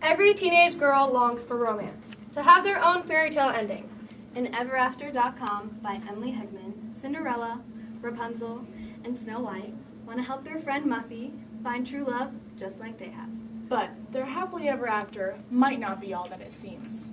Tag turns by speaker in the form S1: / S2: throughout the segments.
S1: Every teenage girl longs for romance, to have their own fairy tale ending.
S2: In Everafter.com by Emily Hegman, Cinderella, Rapunzel, and Snow White want to help their friend Muffy find true love just like they have.
S3: But their happily ever after might not be all that it seems.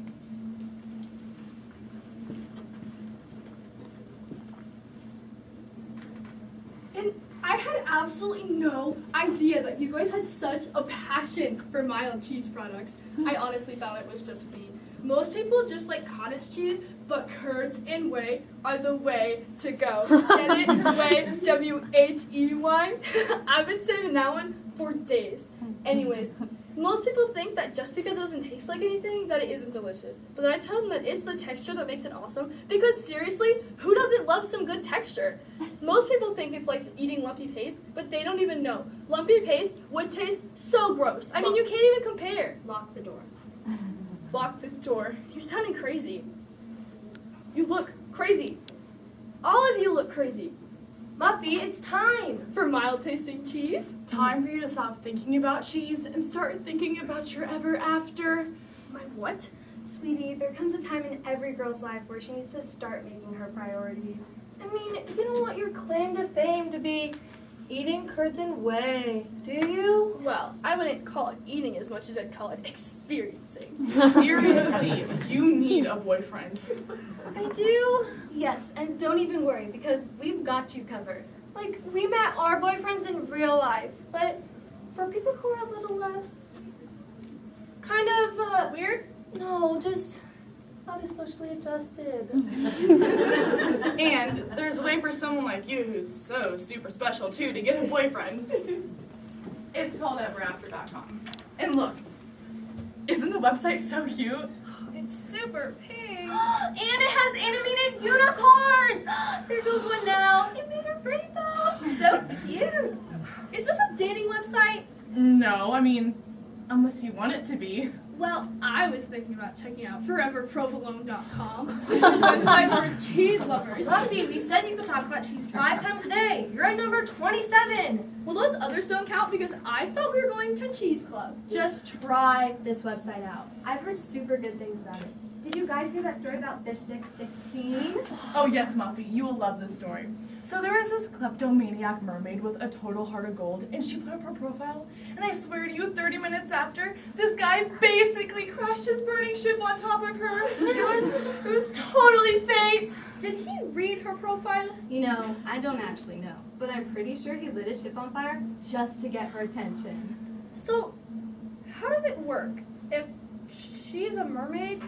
S4: And I had absolutely no idea that you guys had such a passion for mild cheese products. I honestly thought it was just me. Most people just like cottage cheese, but curds and whey are the way to go. Get it? Whey, W-H-E-Y. I've been saving that one for days. Anyways, most people think that just because it doesn't taste like anything, that it isn't delicious. But then I tell them that it's the texture that makes it awesome, because seriously, who doesn't love some good texture? Most people think it's like eating lumpy paste, but they don't even know. Lumpy paste would taste so gross. I mean, you can't even compare.
S2: Lock the door.
S4: Lock the door. You're sounding crazy. You look crazy. All of you look crazy.
S1: Muffy, it's time.
S4: For mild tasting cheese?
S3: Time for you to stop thinking about cheese and start thinking about your ever after.
S4: My what?
S2: Sweetie, there comes a time in every girl's life where she needs to start making her priorities.
S1: I mean, you don't want your claim to fame to be eating curds and whey, do you?
S4: Well, I wouldn't call it eating as much as I'd call it experiencing.
S3: Seriously, you need a boyfriend.
S2: I do? Yes, and don't even worry, because we've got you covered.
S1: Like, we met our boyfriends in real life, but for people who are a little less kind of,
S4: Weird?
S1: no, just not as socially adjusted.
S3: And there's a way for someone like you who's so super special too to get a boyfriend. It's called everafter.com. And look, isn't the website so cute?
S4: It's super pink.
S2: And it has animated unicorns! There goes one now. It made a rainbow. So cute.
S4: Is this a dating website?
S3: No, I mean, unless you want it to be.
S4: Well, I was thinking about checking out foreverprovolone.com, which is a website for cheese lovers.
S1: Muffy, we said you could talk about cheese 5 times a day. You're at number 27.
S4: Well, those others don't count because I thought we were going to Cheese Club.
S2: Just try this website out. I've heard super good things about it. Did you guys hear that story about Fish Stick 16?
S3: Oh yes, Muffy, you will love this story. So there was this kleptomaniac mermaid with a total heart of gold, and she put up her profile, and I swear to you, 30 minutes after, this guy basically crashed his burning ship on top of her.
S1: It was totally fate.
S4: Did he read her profile?
S2: You know, I don't actually know, but I'm pretty sure he lit his ship on fire just to get her attention.
S4: So, how does it work if she's a mermaid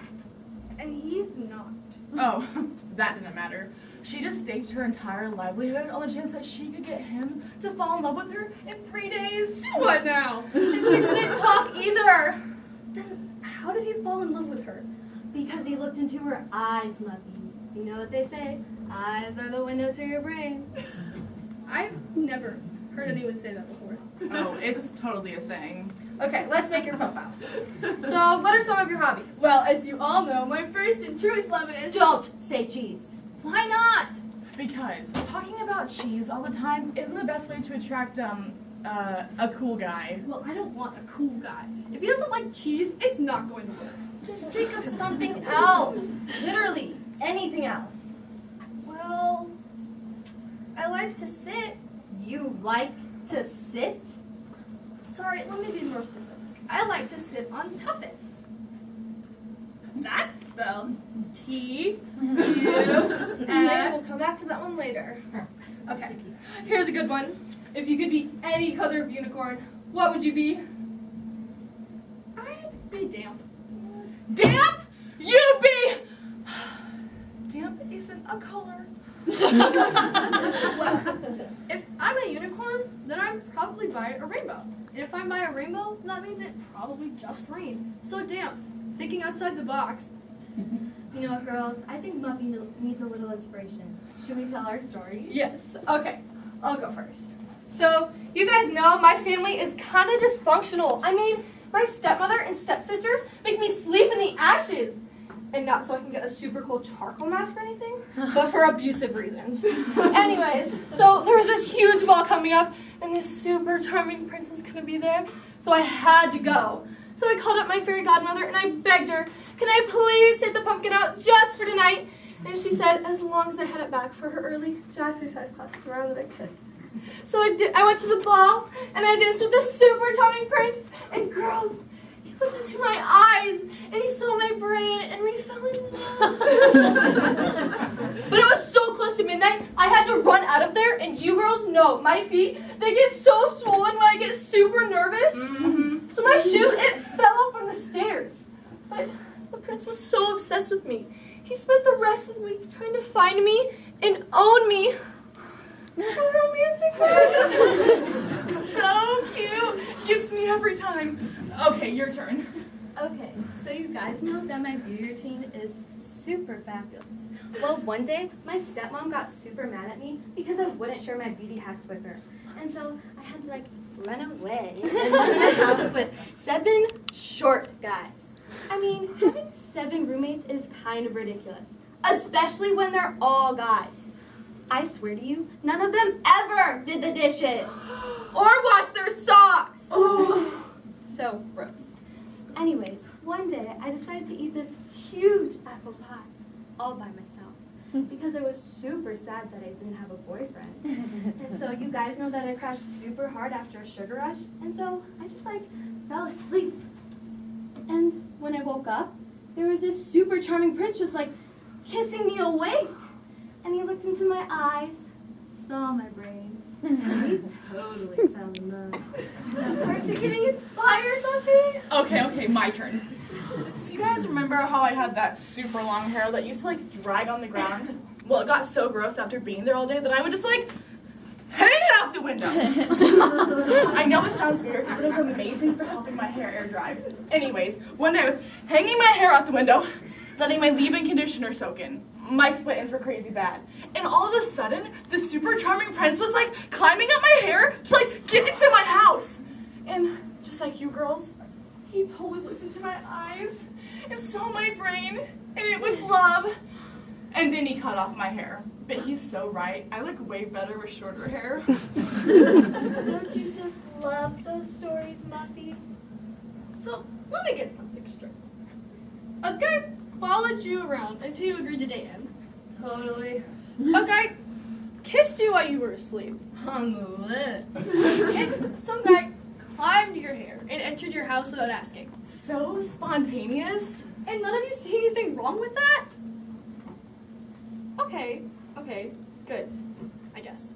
S4: and he's not?
S3: Oh, that didn't matter. She just staked her entire livelihood on the chance that she could get him to fall in love with her in 3 days.
S4: What now?
S1: And she couldn't talk either.
S4: Then how did he fall in love with her?
S2: Because he looked into her eyes, Muffy. You know what they say? Eyes are the window to your brain.
S4: I've never heard anyone say that before.
S3: Oh, it's totally a saying.
S1: Okay, let's make your profile. So, what are some of your hobbies?
S4: Well, as you all know, my first and truest love is...
S2: Don't say cheese.
S4: Why not?
S3: Because talking about cheese all the time isn't the best way to attract, a cool guy.
S4: Well, I don't want a cool guy. If he doesn't like cheese, it's not going to work.
S1: Just think of something else. Literally, anything else.
S4: Well, I like to sit.
S2: You like to sit?
S4: Sorry, let me be more specific. I like to sit on tuffets. That's spelled
S1: Okay,
S4: T-U-F.
S1: we'll come back to that one later. Okay, here's a good one. If you could be any color of unicorn, what would you be?
S4: I'd be damp.
S3: Damp? You be... Damp isn't a color.
S4: Well, if I'm a unicorn, then I'm probably by a rainbow. And if I'm by a rainbow, that means it probably just rained. So damp. Thinking outside the box.
S2: You know what, girls? I think Muffy needs a little inspiration. Should we tell our story?
S1: Yes, okay, I'll go first. So, you guys know my family is kind of dysfunctional. I mean, my stepmother and stepsisters make me sleep in the ashes. And not so I can get a super cool charcoal mask or anything, but for abusive reasons. Anyways, so there was this huge ball coming up, and this super charming prince was gonna be there, so I had to go. So I called up my fairy godmother and I begged her, can I please take the pumpkin out just for tonight? And she said, as long as I had it back for her early jazzercise class tomorrow that I could. So I went to the ball and I danced with the super charming prince. And girls, he looked into my eyes and he saw my brain and we fell in love. But it was so close to midnight, I had to run out of there. And you girls know, my feet, they get so swollen when I get super nervous. Mm-hmm. So my shoe, it fell off from the stairs. But the prince was so obsessed with me. He spent the rest of the week trying to find me and own me. So romantic.
S3: So cute. Gets me every time. Okay, your turn.
S2: Okay, so you guys know that my beauty routine is super fabulous. Well, one day, my stepmom got super mad at me because I wouldn't share my beauty hacks with her. And so I had to run away and live in a house with 7 short guys. I mean, having 7 roommates is kind of ridiculous, especially when they're all guys. I swear to you, none of them ever did the dishes.
S1: Or wash their socks.
S2: Oh, so gross. Anyways, one day I decided to eat this huge apple pie all by myself because I was super sad that I didn't have a boyfriend. And so you guys know that I crashed super hard after a sugar rush, and so I just fell asleep. And when I woke up, there was this super charming prince just kissing me awake. And he looked into my eyes, saw my brain, and we totally fell in love. Aren't you getting inspired, Buffy?
S3: Okay, my turn. So you guys remember how I had that super long hair that used to drag on the ground? Well, it got so gross after being there all day that I would just hang it out the window. I know it sounds weird, but it was amazing for helping my hair air dry. Anyways, one day I was hanging my hair out the window, letting my leave-in conditioner soak in. My split-ends were crazy bad. And all of a sudden, the super charming prince was climbing up my hair to get into my house. And just like you girls, he totally looked into my eyes and saw my brain, and it was love. And then he cut off my hair. But he's so right. I look way better with shorter hair.
S2: Don't you just love those stories, Muffy?
S4: So, let me get something straight. A guy followed you around until you agreed to date him.
S1: Totally.
S4: A guy kissed you while you were asleep.
S1: On the list.
S4: And some guy climbed your hair and entered your house without asking.
S3: So spontaneous.
S4: And none of you see anything wrong with that? Okay, good, I guess.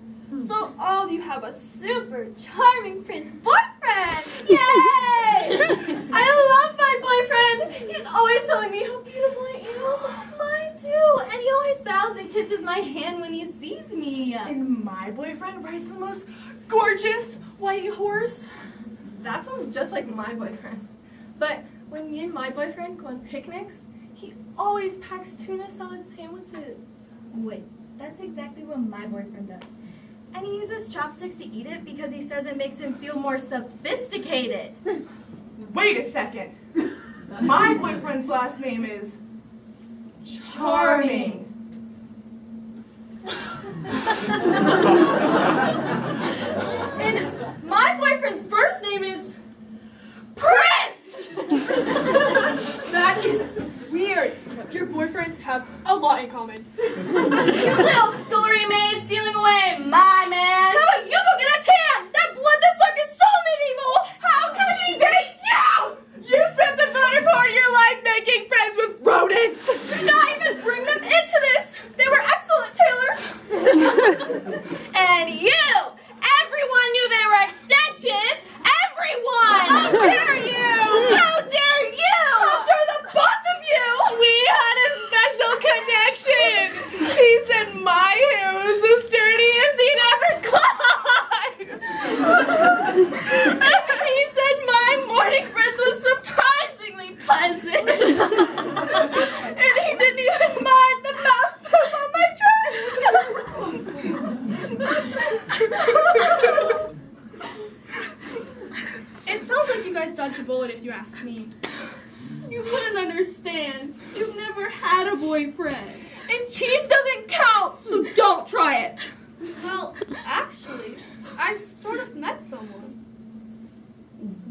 S4: So all of you have a super charming prince boyfriend! Yay!
S1: I love my boyfriend. He's always telling me how beautiful I am.
S2: Mine too, and he always bows and kisses my hand when he sees me.
S3: And my boyfriend rides the most gorgeous white horse.
S1: That sounds just like my boyfriend. But when me and my boyfriend go on picnics, he always packs tuna salad sandwiches.
S2: Wait, that's exactly what my boyfriend does. And he uses chopsticks to eat it because he says it makes him feel more sophisticated.
S3: Wait a second. My boyfriend's last name is Charming.
S1: And my boyfriend's first name is Prince!
S4: That is weird. Your boyfriends have a lot in common.
S2: You little scullery maid stealing away my man.
S1: How about you go get a tan? That blood this look is so medieval!
S3: How can he date you? You spent the better part of your life making friends with rodents.
S1: Do not even bring them into this! They were excellent tailors!
S2: And you! Everyone knew they were extensions! Everyone!
S3: How dare you?
S2: How dare you!
S1: How dare the both of you!
S3: We had a special connection. He said my hair was the sturdiest he'd ever climbed.
S2: He said my morning breath was surprisingly pleasant.
S1: And he didn't even mind the mouse poop on my dress!
S4: It sounds like you guys dodged a bullet if you ask me.
S1: You wouldn't understand. You've never had a boyfriend. And cheese doesn't count, so don't try it.
S4: Well, actually, I sort of met someone.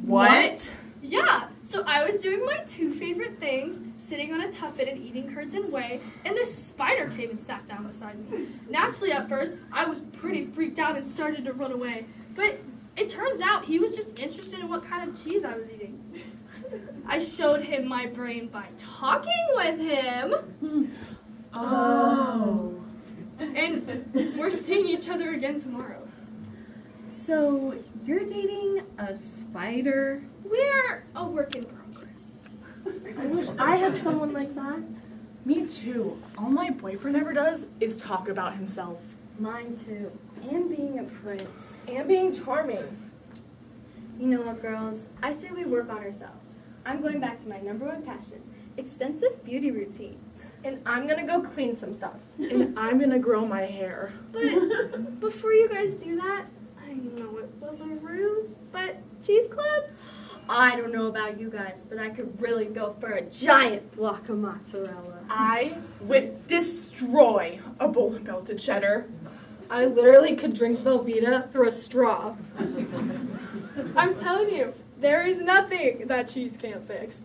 S3: What?
S4: Yeah, So I was doing my two favorite things, sitting on a tuffet and eating curds and whey, and this spider came and sat down beside me. Naturally, at first, I was pretty freaked out and started to run away. But it turns out he was just interested in what kind of cheese I was eating. I showed him my brain by talking with him.
S3: Oh.
S4: And we're seeing each other again tomorrow.
S5: So, you're dating a spider?
S4: We're a work in progress.
S1: I wish I had someone like that.
S3: Me too. All my boyfriend ever does is talk about himself.
S2: Mine too. And being a prince.
S1: And being charming.
S2: You know what, girls? I say we work on ourselves. I'm going back to my number one passion, extensive beauty routines.
S1: And I'm gonna go clean some stuff.
S3: And I'm gonna grow my hair.
S4: But before you guys do that, I know it was a ruse, but Cheese Club?
S2: I don't know about you guys, but I could really go for a giant block of mozzarella.
S3: I would destroy a bowl of melted cheddar.
S1: I literally could drink Velveeta through a straw.
S4: I'm telling you, there is nothing that cheese can't fix.